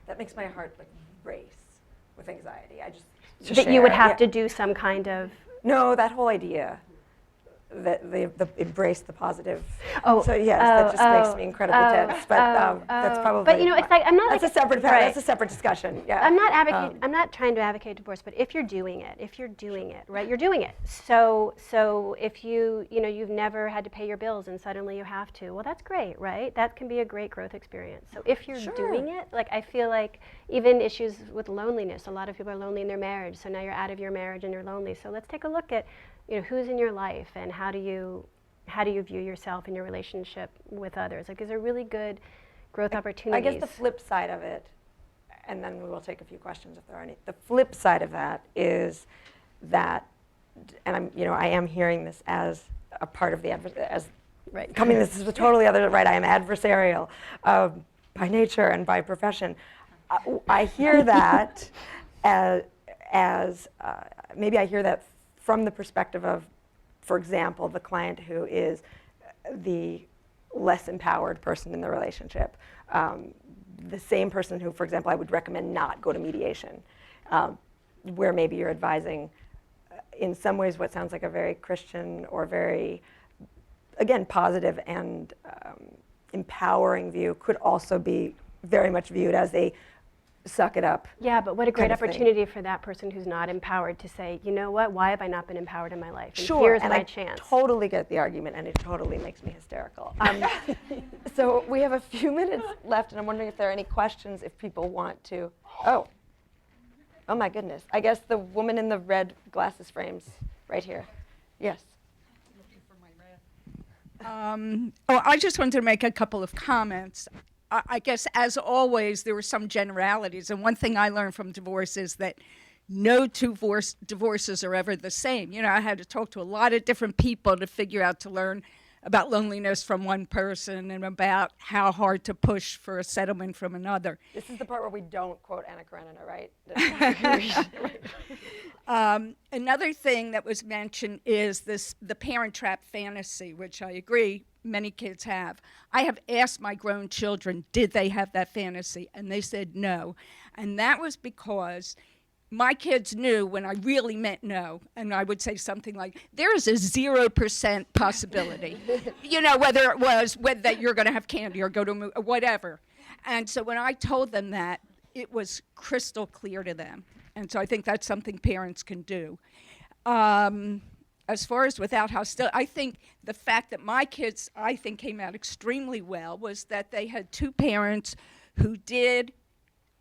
that makes my heart like race with anxiety. I just That you would have to do some kind of... No, that whole idea that they embrace the positive. Oh, so yes, that just makes me incredibly tense. But that's probably. But it's like I'm not. That's like, a separate. Right. That's a separate discussion. Yeah. I'm not advocating. I'm not trying to advocate divorce, but if you're doing it, right, you're doing it. So if you've never had to pay your bills and suddenly you have to, well, that's great, right? That can be a great growth experience. So if you're doing it, like I feel like even issues with loneliness, a lot of people are lonely in their marriage. So now you're out of your marriage and you're lonely. So let's take a look at, who's in your life and how do you view yourself and your relationship with others? Like, is there really good growth opportunities? I guess the flip side of it, and then we will take a few questions if there are any. The flip side of that is that, and I am hearing this as a part of the right. Coming, this is a totally other, right? I am adversarial by nature and by profession. I hear that as maybe I hear that from the perspective of, for example, the client who is the less empowered person in the relationship. The same person who, for example, I would recommend not go to mediation, where maybe you're advising in some ways what sounds like a very Christian or very, again, positive and empowering view could also be very much viewed as a suck it up. Yeah, but what a great opportunity for that person who's not empowered to say, you know what, why have I not been empowered in my life? And here's my chance. I totally get the argument, and it totally makes me hysterical. So we have a few minutes left, and I'm wondering if there are any questions if people want to. Oh my goodness. I guess the woman in the red glasses frames right here. Yes. I just wanted to make a couple of comments. I guess, as always, there were some generalities. And one thing I learned from divorce is that no two divorces are ever the same. I had to talk to a lot of different people to learn about loneliness from one person and about how hard to push for a settlement from another. This is the part where we don't quote Anna Karenina, right? Another thing that was mentioned is the parent trap fantasy, which I agree many kids have. I have asked my grown children, did they have that fantasy? And they said no. And that was because my kids knew when I really meant no, and I would say something like, there is a 0% possibility, whether it was whether you're going to have candy or go to a movie, or whatever. And so when I told them that, it was crystal clear to them. And so I think that's something parents can do. As far as without hostility, I think the fact that my kids, I think, came out extremely well was that they had two parents who did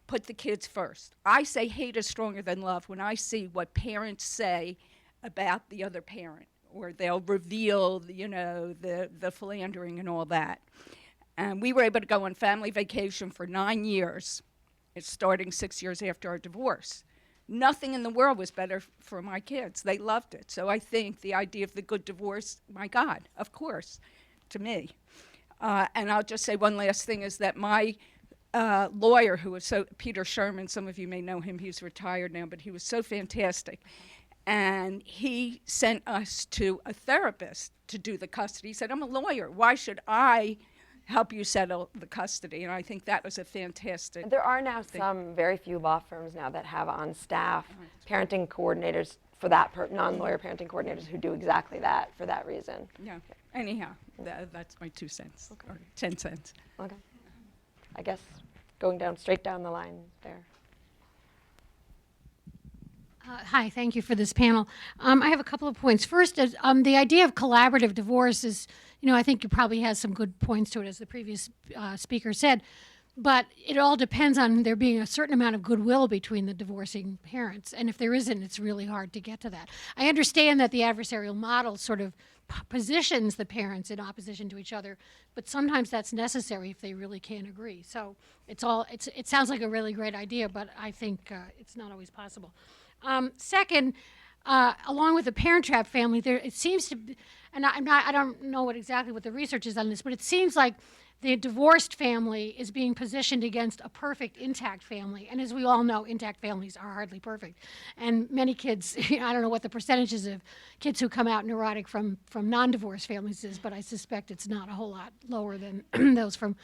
put the kids first. I say hate is stronger than love when I see what parents say about the other parent, or they'll reveal, the philandering and all that. And we were able to go on family vacation for 9 years, starting 6 years after our divorce. Nothing in the world was better for my kids. They loved it. So I think the idea of the good divorce, my God, of course, to me. And I'll just say one last thing is that my lawyer, who was Peter Sherman, some of you may know him, he's retired now, but he was so fantastic. And he sent us to a therapist to do the custody. He said, I'm a lawyer. Why should I help you settle the custody? And I think that was a fantastic There are now thing. some very few law firms now that have on staff parenting coordinators for that, non-lawyer parenting coordinators who do exactly that for that reason. Yeah. Anyhow, that's my 2 cents, or 10 cents. Okay. I guess going straight down the line there. Hi, thank you for this panel. I have a couple of points. First, is, the idea of collaborative divorce is, I think it probably has some good points to it, as the previous speaker said, but it all depends on there being a certain amount of goodwill between the divorcing parents, and if there isn't, it's really hard to get to that. I understand that the adversarial model sort of positions the parents in opposition to each other, but sometimes that's necessary if they really can't agree. So it sounds like a really great idea, but I think it's not always possible. Second, along with the Parent Trap family, it seems to be, and I don't know exactly what the research is on this, but it seems like the divorced family is being positioned against a perfect intact family. And as we all know, intact families are hardly perfect. And many kids, I don't know what the percentages of kids who come out neurotic from non-divorced families is, but I suspect it's not a whole lot lower than those from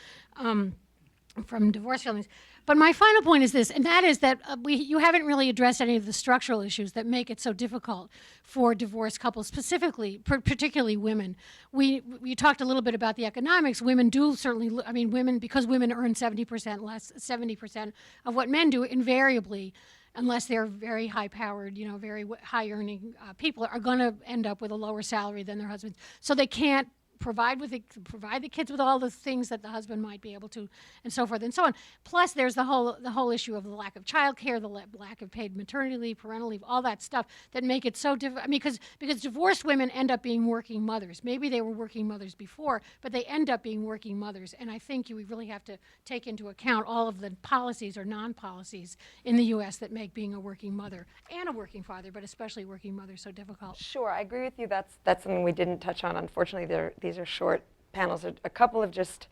divorced families. But my final point is this, and that is that you haven't really addressed any of the structural issues that make it so difficult for divorced couples, specifically, particularly women. We talked a little bit about the economics. Women do certainly, I mean, women, because women earn 70% of what men do, invariably, unless they're very high-powered, very high-earning people, are going to end up with a lower salary than their husbands. So they can't provide the kids with all the things that the husband might be able to, and so forth and so on. Plus, there's the whole issue of the lack of childcare, the lack of paid maternity leave, parental leave, all that stuff that make it so difficult. I mean, because divorced women end up being working mothers. Maybe they were working mothers before, but they end up being working mothers. And I think we really have to take into account all of the policies or non-policies in the U.S. that make being a working mother and a working father, but especially working mother, so difficult. Sure, I agree with you. That's something we didn't touch on. Unfortunately, these are short panels. A couple of just,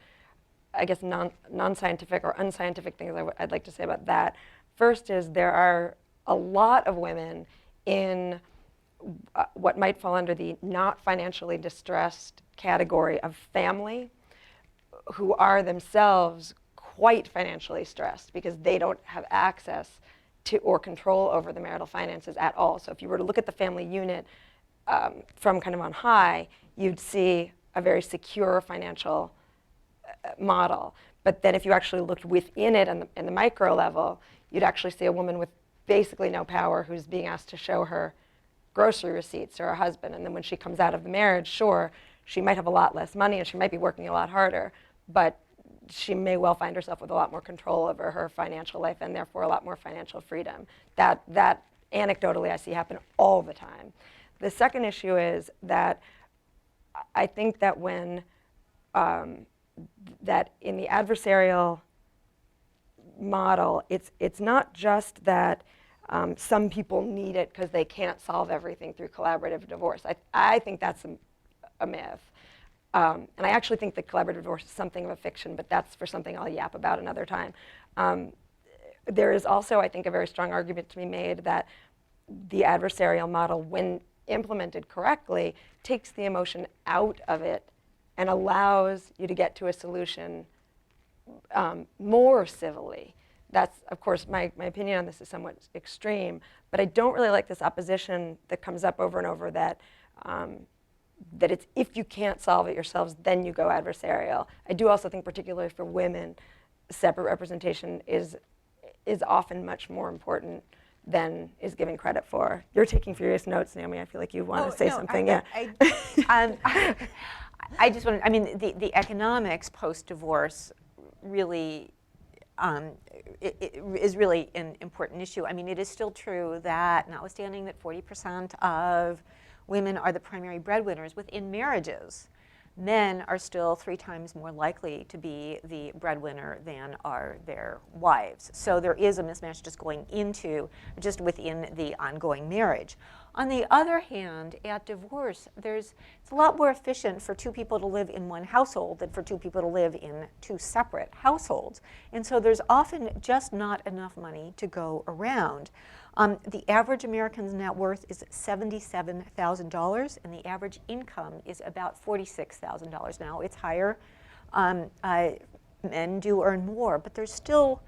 I guess, non-scientific or unscientific things I'd like to say about that. First is there are a lot of women in what might fall under the not financially distressed category of family who are themselves quite financially stressed because they don't have access to or control over the marital finances at all. So if you were to look at the family unit from kind of on high, you'd see a very secure financial model. But then if you actually looked within it in the micro level, you'd actually see a woman with basically no power who's being asked to show her grocery receipts or her husband. And then when she comes out of the marriage, sure, she might have a lot less money and she might be working a lot harder, but she may well find herself with a lot more control over her financial life and therefore a lot more financial freedom. That anecdotally I see happen all the time. The second issue is that I think that when that in the adversarial model, it's not just that some people need it because they can't solve everything through collaborative divorce. I think that's a myth. And I actually think that collaborative divorce is something of a fiction, but that's for something I'll yap about another time. There is also, I think, a very strong argument to be made that the adversarial model, when implemented correctly, takes the emotion out of it and allows you to get to a solution more civilly. That's, of course, my opinion on this is somewhat extreme, but I don't really like this opposition that comes up over and over that that it's if you can't solve it yourselves, then you go adversarial. I do also think, particularly for women, separate representation is often much more important than is given credit for. You're taking furious notes, Naomi. I feel like you want to say something. I just want to, I mean, the economics post-divorce really is really an important issue. I mean, it is still true that, notwithstanding that 40% of women are the primary breadwinners within marriages, men are still 3 times more likely to be the breadwinner than are their wives. So there is a mismatch just within the ongoing marriage. On the other hand, at divorce, it's a lot more efficient for 2 people to live in one household than for 2 people to live in 2 separate households. And so there's often just not enough money to go around. The average American's net worth is $77,000, and the average income is about $46,000 now. It's higher. Men do earn more, but there's still,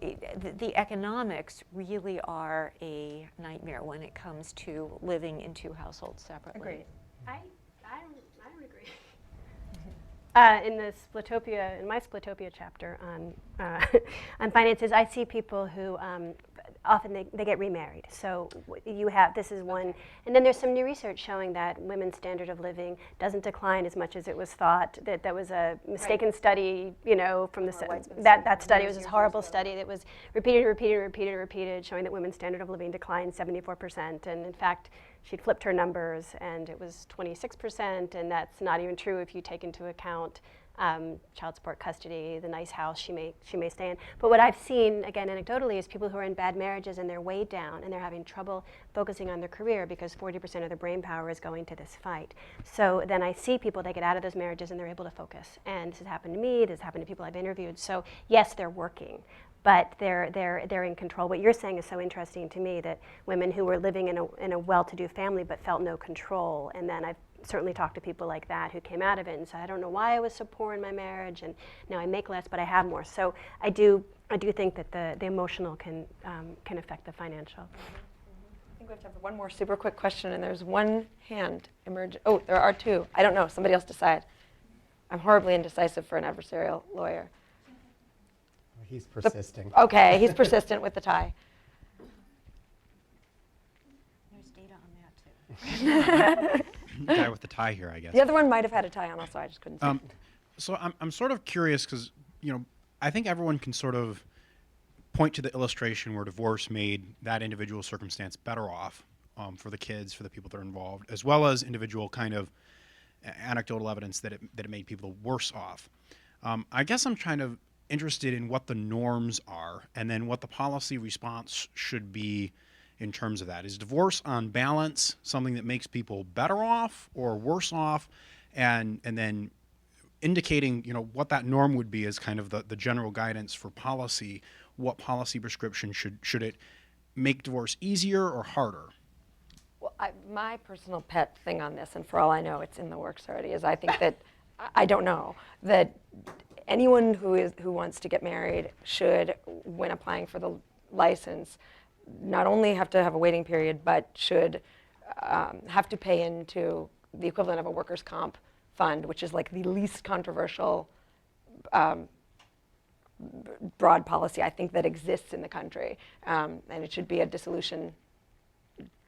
the economics really are a nightmare when it comes to living in 2 households separately. Agreed. I don't agree. In my Splitopia chapter on finances, I see people who often they get remarried. So this is one, and then there's some new research showing that women's standard of living doesn't decline as much as it was thought. That was a mistaken study, from that study was this horrible study that was repeated, showing that women's standard of living declined 74%, and in fact, she'd flipped her numbers, and it was 26%, and that's not even true if you take into account child support, custody, the nice house she may stay in. But what I've seen, again, anecdotally, is people who are in bad marriages and they're weighed down and they're having trouble focusing on their career because 40% of their brain power is going to this fight. So then I see people, they get out of those marriages and they're able to focus. And this has happened to me, this has happened to people I've interviewed. So yes, they're working, but they're in control. What you're saying is so interesting to me, that women who were living in a well-to-do family but felt no control, and then certainly talked to people like that who came out of it and said, I don't know why I was so poor in my marriage, and now I make less, but I have more. So I do think that the emotional can affect the financial. I think we have time for one more super quick question, and there's one hand emerge. Oh, there are two. I don't know. Somebody else decide. I'm horribly indecisive for an adversarial lawyer. He's persisting. Okay, he's persistent with the tie. There's data on that too. Guy with the tie here, I guess. The other one might have had a tie on also. I just couldn't see. So I'm sort of curious because, I think everyone can sort of point to the illustration where divorce made that individual circumstance better off for the kids, for the people that are involved, as well as individual kind of anecdotal evidence that it made people worse off. I guess I'm kind of interested in what the norms are and then what the policy response should be in terms of that. Is divorce on balance something that makes people better off or worse off? And then indicating, what that norm would be as kind of the general guidance for policy. What policy prescription should it make divorce easier or harder? Well, my personal pet thing on this, and for all I know, it's in the works already, is I think that I don't know that anyone who wants to get married should, when applying for the license, not only have to have a waiting period, but should have to pay into the equivalent of a workers' comp fund, which is like the least controversial broad policy I think that exists in the country, and it should be a dissolution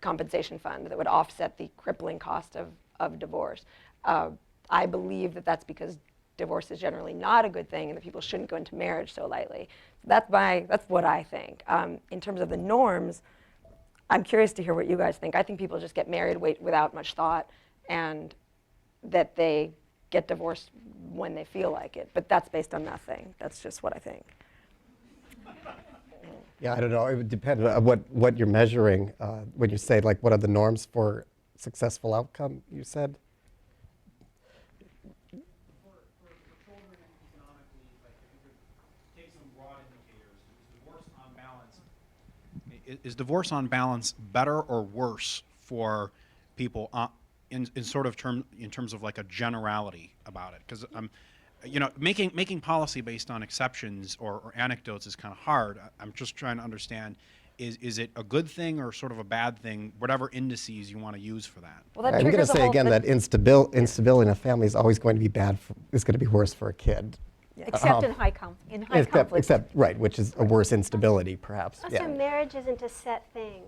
compensation fund that would offset the crippling cost of divorce. I believe that that's because divorce is generally not a good thing and that people shouldn't go into marriage so lightly. That's what I think. In terms of the norms, I'm curious to hear what you guys think. I think people just get married without much thought, and that they get divorced when they feel like it. But that's based on nothing. That's just what I think. Yeah, I don't know. It would depend on what you're measuring when you say, like, what are the norms for successful outcome, you said? For children and economically, like if you could take some broad indicators, is divorce on balance better or worse for people in terms of like a generality about it? Because making policy based on exceptions or anecdotes is kind of hard. I'm just trying to understand. Is it a good thing or sort of a bad thing, whatever indices you want to use for that? Well, that I'm going to triggers a say whole again thing. that instability in a family is always going to be bad. Is going to be worse for a kid. Except in high conflict. Except right, which is a worse instability, perhaps. Also, Yeah. marriage isn't a set thing.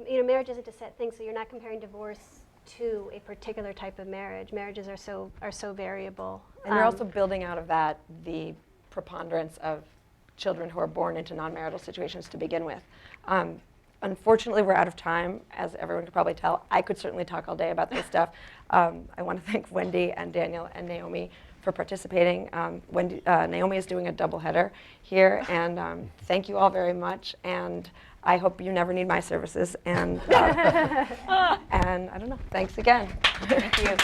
Marriage isn't a set thing, so you're not comparing divorce to a particular type of marriage. Marriages are so variable. And you're also building out of that the preponderance of children who are born into non-marital situations to begin with. Unfortunately, we're out of time, as everyone could probably tell. I could certainly talk all day about this stuff. I want to thank Wendy and Daniel and Naomi for participating. Naomi is doing a doubleheader here, and thank you all very much. And I hope you never need my services. And and I don't know. Thanks again. Thank you.